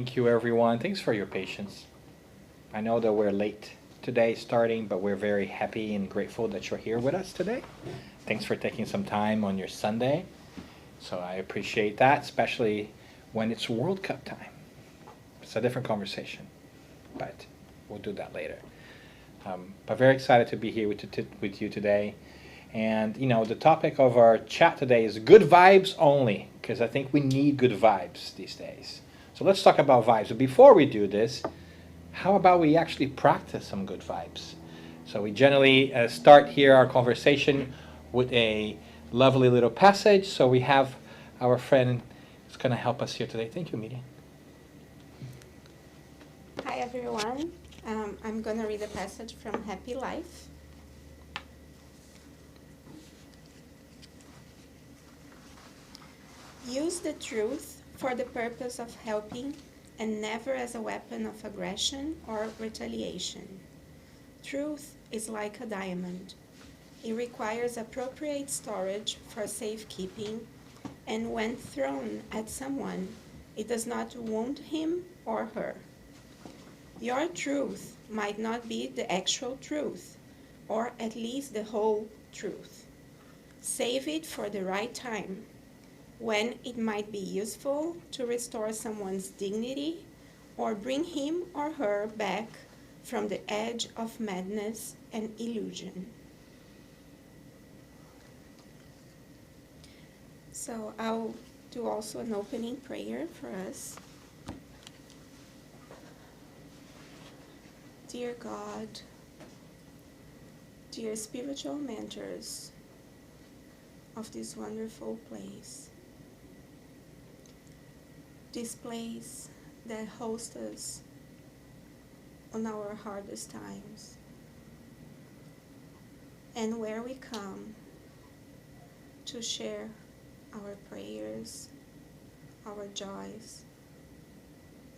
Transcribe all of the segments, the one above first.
Thank you, everyone. Thanks for your patience. I know that we're late today starting, but we're very happy and grateful that you're here with us today. Thanks for taking some time on your Sunday. So I appreciate that, especially when it's World Cup time. It's a different conversation, but we'll do that later. But very excited to be here with you today. And, you know, the topic of our chat today is good vibes only, because I think we need good vibes these days. So let's talk about vibes. But before we do this, how about we actually practice some good vibes? So we generally start here our conversation with a lovely little passage. So we have our friend who's going to help us here today. Thank you, Miriam. Hi, everyone. I'm going to read a passage from Happy Life. Use the truth for the purpose of helping and never as a weapon of aggression or retaliation. Truth is like a diamond. It requires appropriate storage for safekeeping, and when thrown at someone, it does not wound him or her. Your truth might not be the actual truth, or at least the whole truth. Save it for the right time, when it might be useful to restore someone's dignity or bring him or her back from the edge of madness and illusion. So I'll do also an opening prayer for us. Dear God, dear spiritual mentors of this wonderful place, this place that hosts us on our hardest times, and where we come to share our prayers, our joys,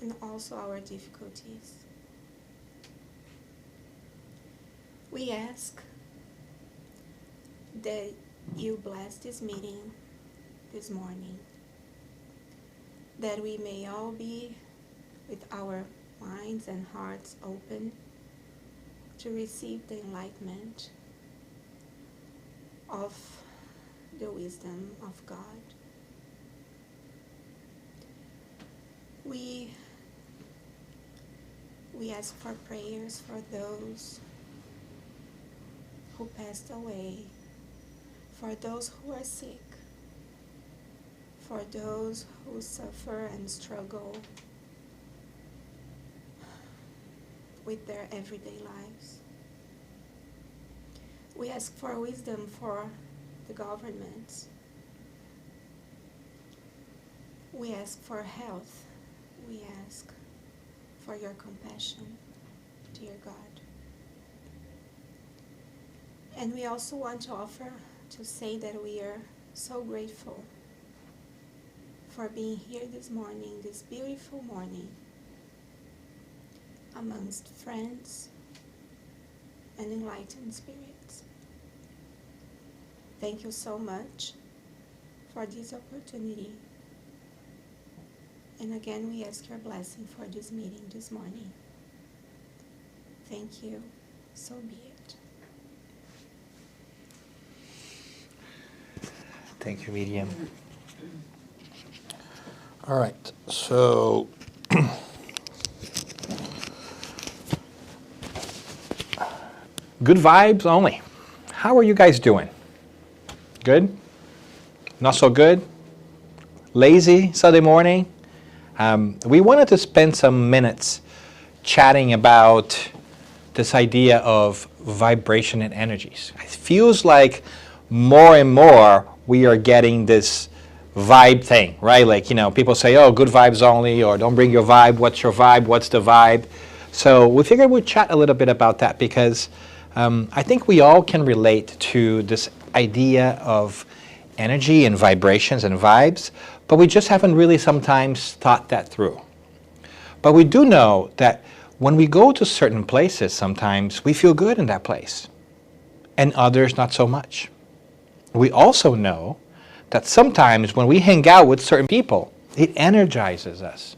and also our difficulties. We ask that you bless this meeting this morning, that we may all be with our minds and hearts open to receive the enlightenment of the wisdom of God. We ask for prayers for those who passed away, for those who are sick, for those who suffer and struggle with their everyday lives. We ask for wisdom for the governments. We ask for health. We ask for your compassion, dear God. And we also want to offer to say that we are so grateful for being here this morning, this beautiful morning, amongst friends and enlightened spirits. Thank you so much for this opportunity. And again, we ask your blessing for this meeting this morning. Thank you. So be it. Thank you, Miriam. All right, so good vibes only. How are you guys doing? Good? Not so good? Lazy Sunday morning? We wanted to spend some minutes chatting about this idea of vibration and energies. It feels like more and more we are getting this vibe thing, right? Like, you know, people say, oh, good vibes only, or don't bring your vibe. What's your vibe? What's the vibe? So we figured we'd chat a little bit about that because I think we all can relate to this idea of energy and vibrations and vibes, but we just haven't really sometimes thought that through. But we do know that when we go to certain places, sometimes we feel good in that place, and others not so much. We also know that sometimes when we hang out with certain people, it energizes us.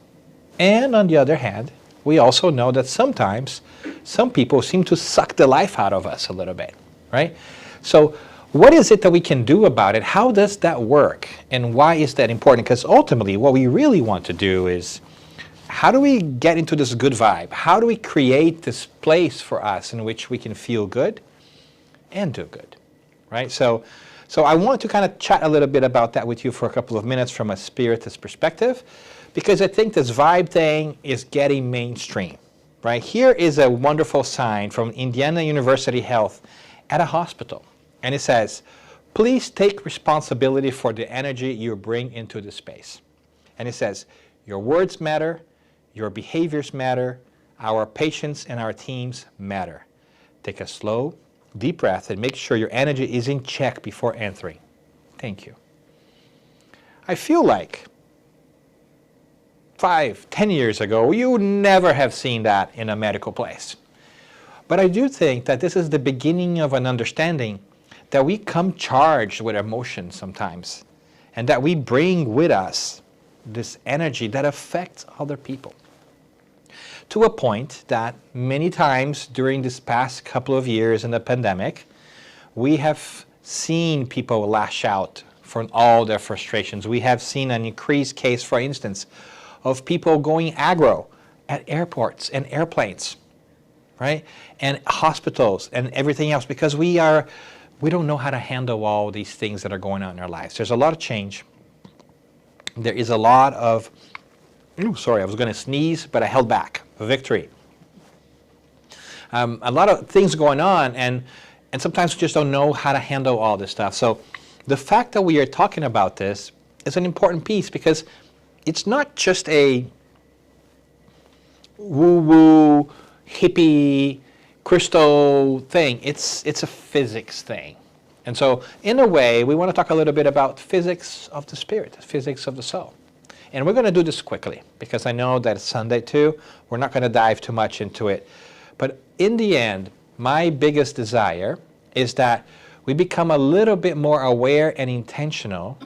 And on the other hand, we also know that sometimes some people seem to suck the life out of us a little bit, right? So what is it that we can do about it? How does that work? And why is that important? Because ultimately what we really want to do is, how do we get into this good vibe? How do we create this place for us in which we can feel good and do good, right? So I want to kind of chat a little bit about that with you for a couple of minutes from a Spiritist perspective, because I think this vibe thing is getting mainstream, right? Here is a wonderful sign from Indiana University Health at a hospital. And it says, please take responsibility for the energy you bring into the space. And it says, your words matter, your behaviors matter, our patients and our teams matter. Take a slow, deep breath and make sure your energy is in check before entering. Thank you. I feel like 5, 10 years ago, you would never have seen that in a medical place. But I do think that this is the beginning of an understanding that we come charged with emotions sometimes, and that we bring with us this energy that affects other people. To a point that many times during this past couple of years in the pandemic, we have seen people lash out from all their frustrations. We have seen an increased case, for instance, of people going aggro at airports and airplanes, right? And hospitals and everything else, because we don't know how to handle all these things that are going on in our lives. There's a lot of change. There is a lot of, sorry, I was going to sneeze, but I held back. Victory. A lot of things going on, and sometimes we just don't know how to handle all this stuff. So the fact that we are talking about this is an important piece, because it's not just a woo-woo, hippie, crystal thing. It's a physics thing. And so in a way, we want to talk a little bit about physics of the spirit, physics of the soul. And we're going to do this quickly, because I know that it's Sunday too. We're not going to dive too much into it. But in the end, my biggest desire is that we become a little bit more aware and intentional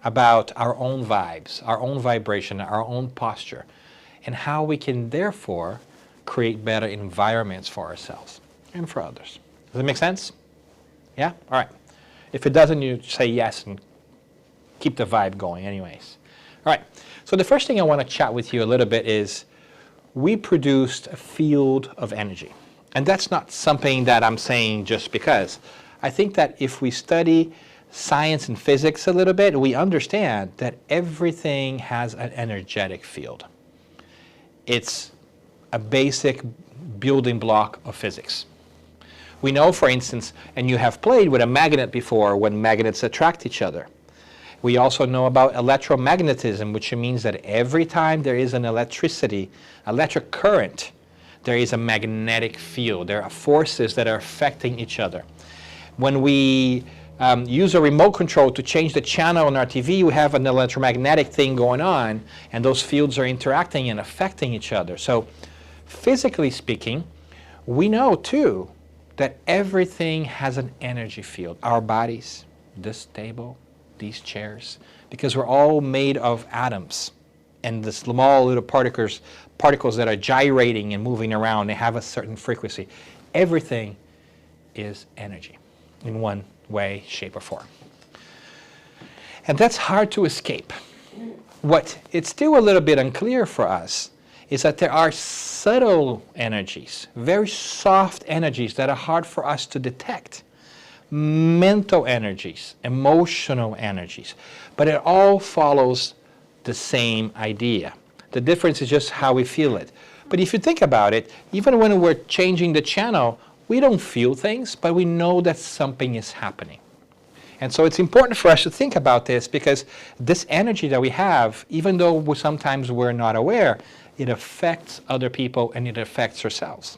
about our own vibes, our own vibration, our own posture, and how we can therefore create better environments for ourselves and for others. Does it make sense? Yeah? All right. If it doesn't, you say yes and keep the vibe going anyways. All right. So the first thing I want to chat with you a little bit is, we produced a field of energy. And that's not something that I'm saying just because. I think that if we study science and physics a little bit, we understand that everything has an energetic field. It's a basic building block of physics. We know, for instance, and you have played with a magnet before, when magnets attract each other. We also know about electromagnetism, which means that every time there is an electric current, there is a magnetic field. There are forces that are affecting each other. When we use a remote control to change the channel on our TV, we have an electromagnetic thing going on, and those fields are interacting and affecting each other. So physically speaking, we know too that everything has an energy field. Our bodies, this table, these chairs, because we're all made of atoms, and the small little particles that are gyrating and moving around, they have a certain frequency. Everything is energy in one way, shape, or form. And that's hard to escape. What it's still a little bit unclear for us is that there are subtle energies, very soft energies that are hard for us to detect. Mental energies, emotional energies, but it all follows the same idea. The difference is just how we feel it. But if you think about it, even when we're changing the channel, we don't feel things, but we know that something is happening. And so it's important for us to think about this, because this energy that we have, even though sometimes we're not aware, it affects other people and it affects ourselves.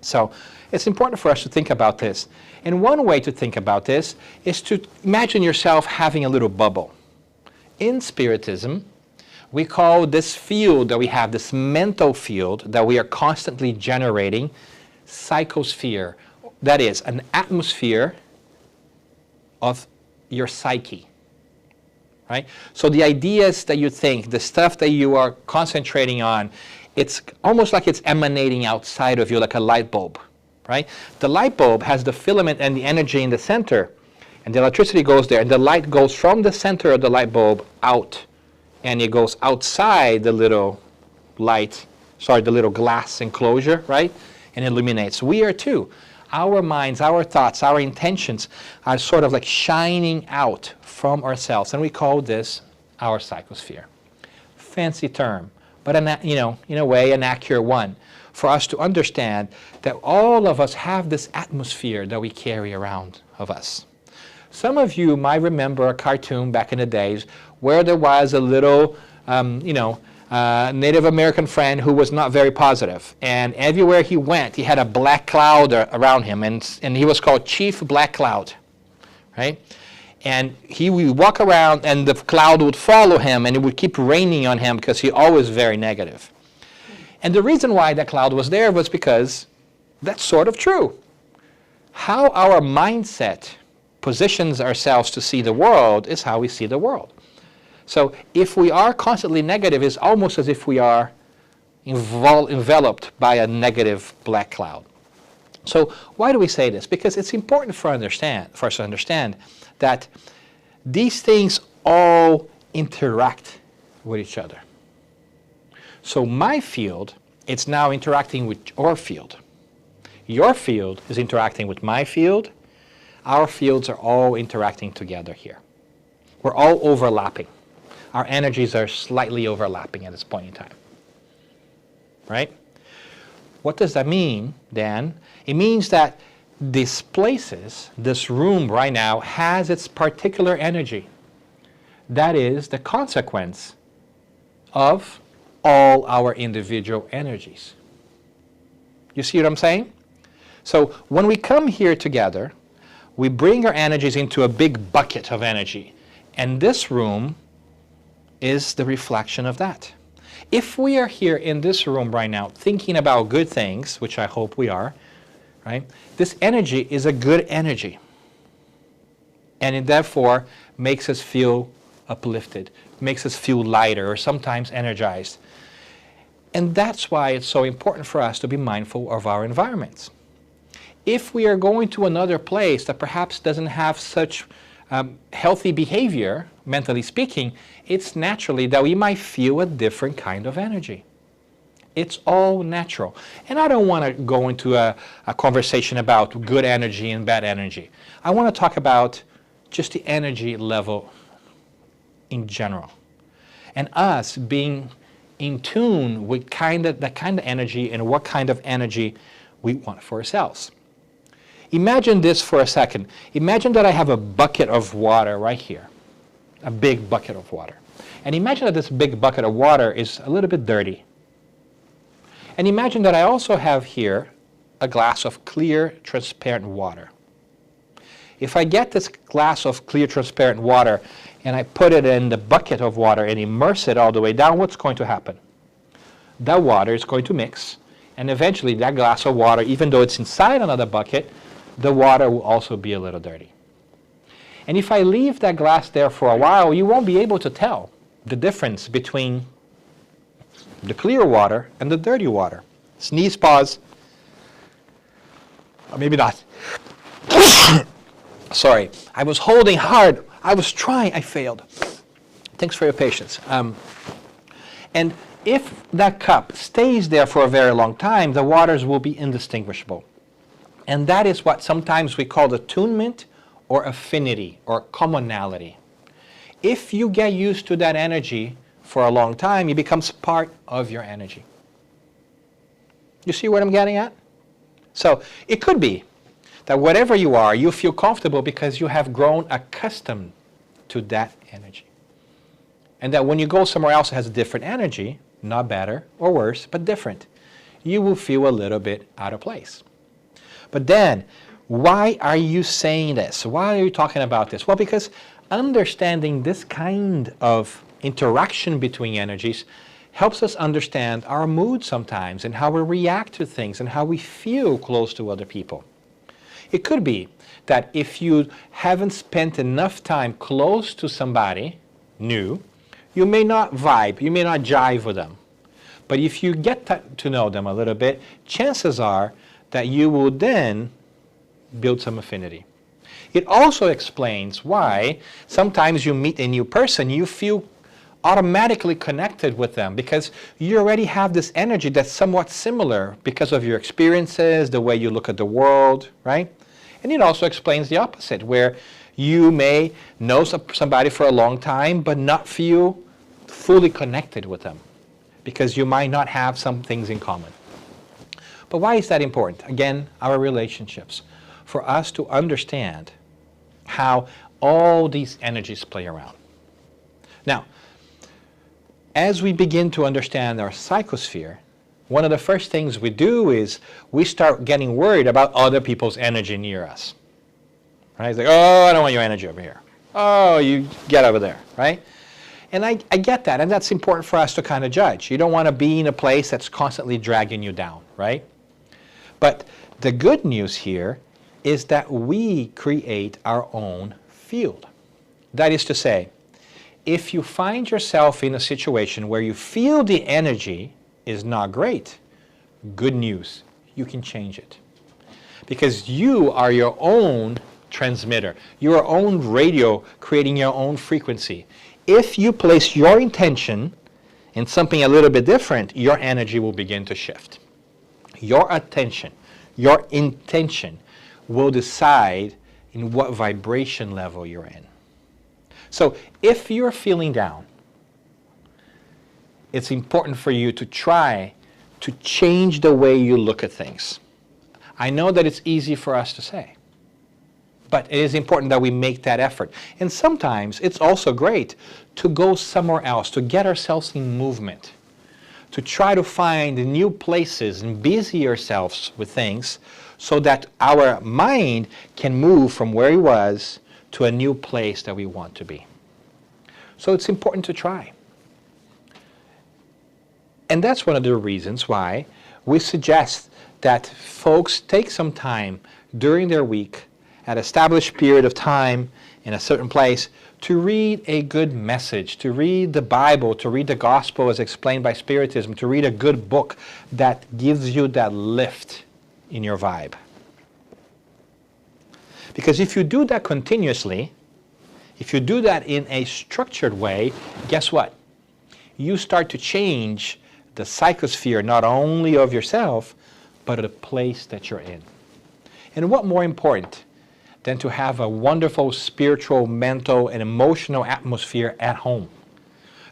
So it's important for us to think about this. And one way to think about this is to imagine yourself having a little bubble. In Spiritism, we call this field that we have, this mental field that we are constantly generating, Psychosphere. That is, an atmosphere of your psyche. right? So the ideas that you think, the stuff that you are concentrating on, it's almost like it's emanating outside of you like a light bulb, right? The light bulb has the filament and the energy in the center, and the electricity goes there, and the light goes from the center of the light bulb out, and it goes outside the little the little glass enclosure, right? And illuminates. We are too. Our minds, our thoughts, our intentions are sort of like shining out from ourselves, and we call this our psychosphere. Fancy term, but in a way, an accurate one for us to understand that all of us have this atmosphere that we carry around of us. Some of you might remember a cartoon back in the days where there was a little, Native American friend who was not very positive. And everywhere he went, he had a black cloud around him, and he was called Chief Black Cloud, right? And he would walk around, and the cloud would follow him, and it would keep raining on him because he always very negative. And the reason why that cloud was there was because that's sort of true. How our mindset positions ourselves to see the world is how we see the world. So if we are constantly negative, it's almost as if we are enveloped by a negative black cloud. So why do we say this? Because it's important for us to understand that these things all interact with each other. So my field, it's now interacting with your field. Your field is interacting with my field. Our fields are all interacting together here. We're all overlapping. Our energies are slightly overlapping at this point in time. Right? What does that mean, then? It means that these places, this room right now, has its particular energy. That is the consequence of all our individual energies. You see what I'm saying? So when we come here together, we bring our energies into a big bucket of energy. And this room is the reflection of that. If we are here in this room right now thinking about good things, which I hope we are, right? This energy is a good energy. And it therefore makes us feel uplifted, makes us feel lighter, or sometimes energized. And that's why it's so important for us to be mindful of our environments. If we are going to another place that perhaps doesn't have such healthy behavior, mentally speaking, it's naturally that we might feel a different kind of energy. It's all natural. And I don't want to go into a conversation about good energy and bad energy. I want to talk about just the energy level in general. And us being in tune with that kind of energy and what kind of energy we want for ourselves. Imagine this for a second. Imagine that I have a bucket of water right here, a big bucket of water. And imagine that this big bucket of water is a little bit dirty. And imagine that I also have here a glass of clear, transparent water. If I get this glass of clear, transparent water and I put it in the bucket of water and immerse it all the way down, what's going to happen? That water is going to mix, and eventually that glass of water, even though it's inside another bucket, the water will also be a little dirty. And if I leave that glass there for a while, you won't be able to tell the difference between the clear water and the dirty water. Sneeze, pause. Or maybe not. Sorry, I was holding hard. I was trying, I failed. Thanks for your patience. And if that cup stays there for a very long time, the waters will be indistinguishable. And that is what sometimes we call attunement or affinity or commonality. If you get used to that energy for a long time, it becomes part of your energy. You see what I'm getting at? So it could be that whatever you are, you feel comfortable because you have grown accustomed to that energy. And that when you go somewhere else that has a different energy, not better or worse, but different, you will feel a little bit out of place. But then, why are you saying this? Why are you talking about this? Well, because understanding this kind of interaction between energies helps us understand our mood sometimes and how we react to things and how we feel close to other people. It could be that if you haven't spent enough time close to somebody, new, you may not vibe, you may not jive with them. But if you get to know them a little bit, chances are that you will then build some affinity. It also explains why sometimes you meet a new person, you feel automatically connected with them because you already have this energy that's somewhat similar because of your experiences, the way you look at the world, right? And it also explains the opposite, where you may know somebody for a long time but not feel fully connected with them because you might not have some things in common. But why is that important? Again, our relationships. For us to understand how all these energies play around. Now, as we begin to understand our psychosphere, one of the first things we do is we start getting worried about other people's energy near us. Right? It's like, oh, I don't want your energy over here. Oh, you get over there, right? And I get that, and that's important for us to kind of judge. You don't want to be in a place that's constantly dragging you down, right? But the good news here is that we create our own field. That is to say, if you find yourself in a situation where you feel the energy is not great, good news, you can change it. Because you are your own transmitter, your own radio creating your own frequency. If you place your intention in something a little bit different, your energy will begin to shift. Your attention, your intention will decide in what vibration level you're in. So if you're feeling down, it's important for you to try to change the way you look at things. I know that it's easy for us to say, but it is important that we make that effort. And sometimes it's also great to go somewhere else, to get ourselves in movement, to try to find new places and busy ourselves with things so that our mind can move from where it was to a new place that we want to be. So it's important to try. And that's one of the reasons why we suggest that folks take some time during their week at an established period of time in a certain place to read a good message, to read the Bible, to read the gospel as explained by Spiritism, to read a good book that gives you that lift in your vibe. Because if you do that continuously, if you do that in a structured way, guess what? You start to change the psychosphere not only of yourself, but of the place that you're in. And what more important than to have a wonderful spiritual, mental, and emotional atmosphere at home?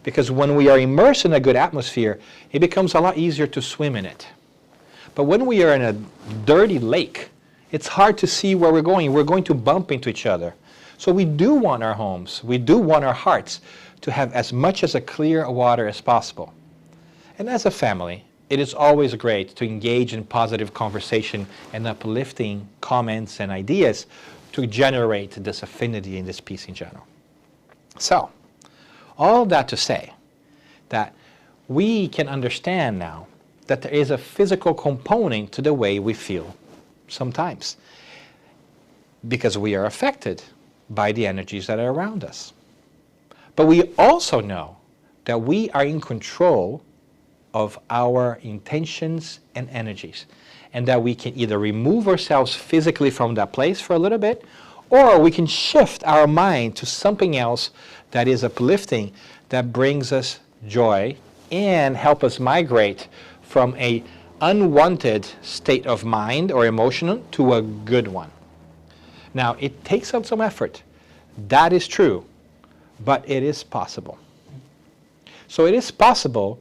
Because when we are immersed in a good atmosphere, it becomes a lot easier to swim in it. But when we are in a dirty lake, it's hard to see where we're going. We're going to bump into each other. So we do want our homes, we do want our hearts to have as much as a clear water as possible. And as a family, it is always great to engage in positive conversation and uplifting comments and ideas to generate this affinity and this peace in general. So, all of that to say that we can understand now that there is a physical component to the way we feel sometimes, because we are affected by the energies that are around us. But we also know that we are in control of our intentions and energies, and that we can either remove ourselves physically from that place for a little bit, or we can shift our mind to something else that is uplifting, that brings us joy and help us migrate from a unwanted state of mind or emotion to a good one. Now, it takes up some effort. That is true, but it is possible. So it is possible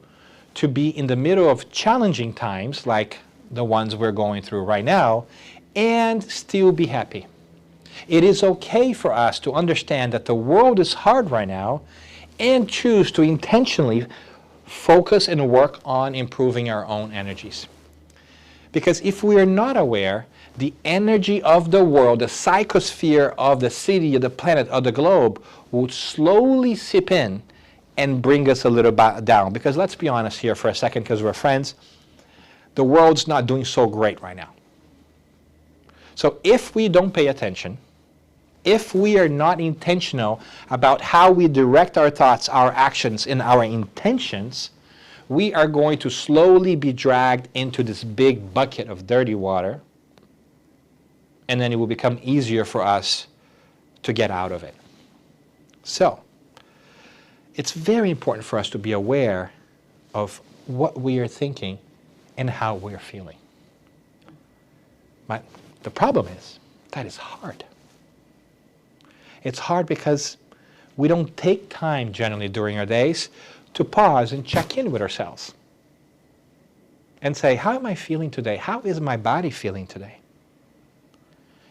to be in the middle of challenging times like the ones we're going through right now and still be happy. It is okay for us to understand that the world is hard right now and choose to intentionally focus and work on improving our own energies. Because if we are not aware, the energy of the world, the psychosphere of the city, of the planet, of the globe, will slowly seep in and bring us a little down. Because let's be honest here for a second, because we're friends, the world's not doing so great right now. So if we don't pay attention, if we are not intentional about how we direct our thoughts, our actions, and our intentions, we are going to slowly be dragged into this big bucket of dirty water, and then it will become easier for us to get out of it. So, it's very important for us to be aware of what we are thinking and how we are feeling. But the problem is, that is hard. It's hard because we don't take time generally during our days to pause and check in with ourselves and say, how am I feeling today? How is my body feeling today?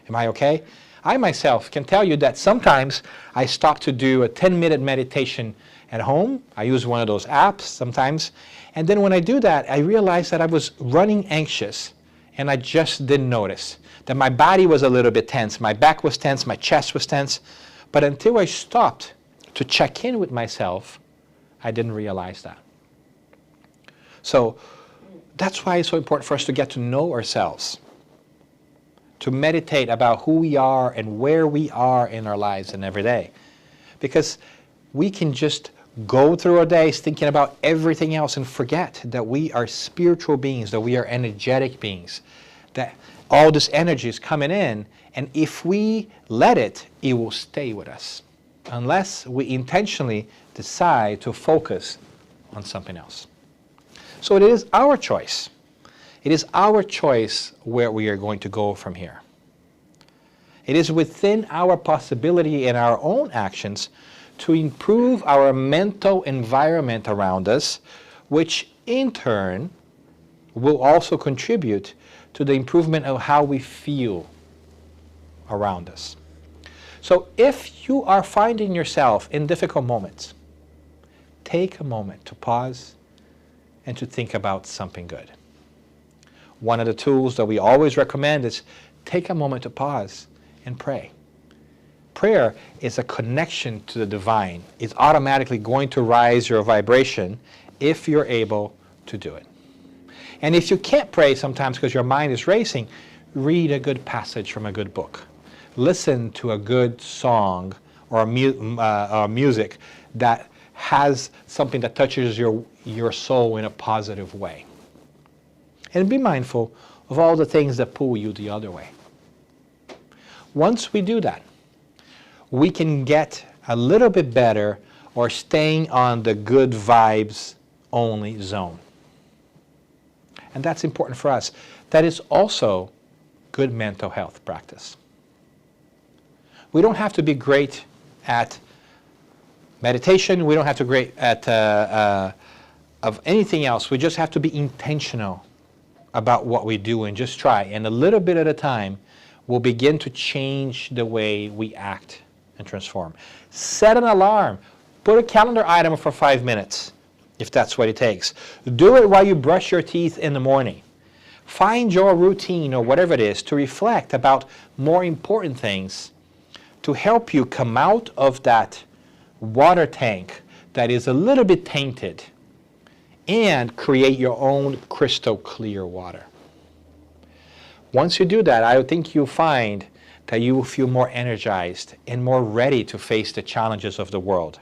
Am I okay? I myself can tell you that sometimes I stop to do a 10-minute meditation at home. I use one of those apps sometimes. And then when I do that, I realize that I was running anxious and I just didn't notice that my body was a little bit tense. My back was tense, my chest was tense. But until I stopped to check in with myself, I didn't realize that. So that's why it's so important for us to get to know ourselves, to meditate about who we are and where we are in our lives and every day. Because we can just go through our days thinking about everything else and forget that we are spiritual beings, that we are energetic beings, that all this energy is coming in, and if we let it, it will stay with us, unless we intentionally decide to focus on something else. So it is our choice. It is our choice where we are going to go from here. It is within our possibility and our own actions to improve our mental environment around us, which in turn will also contribute to the improvement of how we feel around us. So if you are finding yourself in difficult moments, take a moment to pause and to think about something good. One of the tools that we always recommend is take a moment to pause and pray. Prayer is a connection to the divine. It's automatically going to rise your vibration if you're able to do it. And if you can't pray sometimes because your mind is racing, read a good passage from a good book. Listen to a good song or music that has something that touches your soul in a positive way. And be mindful of all the things that pull you the other way. Once we do that, we can get a little bit better or staying on the good vibes only zone. And that's important for us. That is also good mental health practice. We don't have to be great at meditation. We don't have to be great at of anything else. We just have to be intentional about what we do and just try. And a little bit at a time, we'll begin to change the way we act and transform. Set an alarm. Put a calendar item for 5 minutes, if that's what it takes. Do it while you brush your teeth in the morning. Find your routine or whatever it is to reflect about more important things to help you come out of that water tank that is a little bit tainted and create your own crystal clear water. Once you do that, I think you'll find that you will feel more energized and more ready to face the challenges of the world.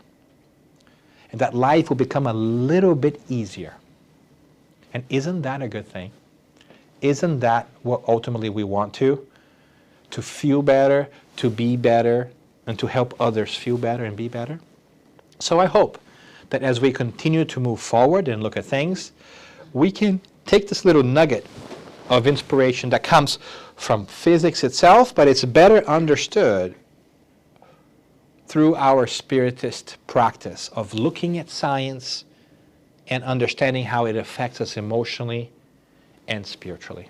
And that life will become a little bit easier. And isn't that a good thing? Isn't that what ultimately we want to? To feel better, to be better, and to help others feel better and be better? So I hope that as we continue to move forward and look at things, we can take this little nugget of inspiration that comes from physics itself, but it's better understood through our Spiritist practice of looking at science and understanding how it affects us emotionally and spiritually.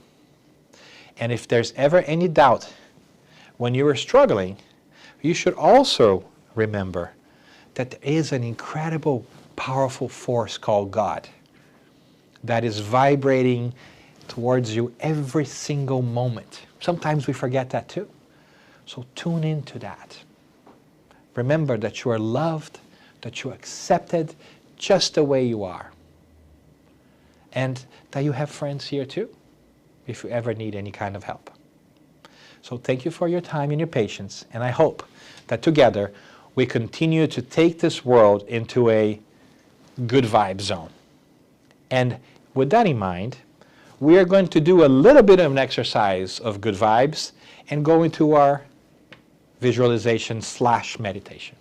And if there's ever any doubt when you are struggling, you should also remember that there is an incredible, powerful force called God that is vibrating towards you every single moment. Sometimes we forget that too. So tune into that. Remember that you are loved, that you are accepted just the way you are. And that you have friends here too, if you ever need any kind of help. So thank you for your time and your patience, and I hope that together we continue to take this world into a good vibe zone. And with that in mind, we are going to do a little bit of an exercise of good vibes and go into our visualization / meditation.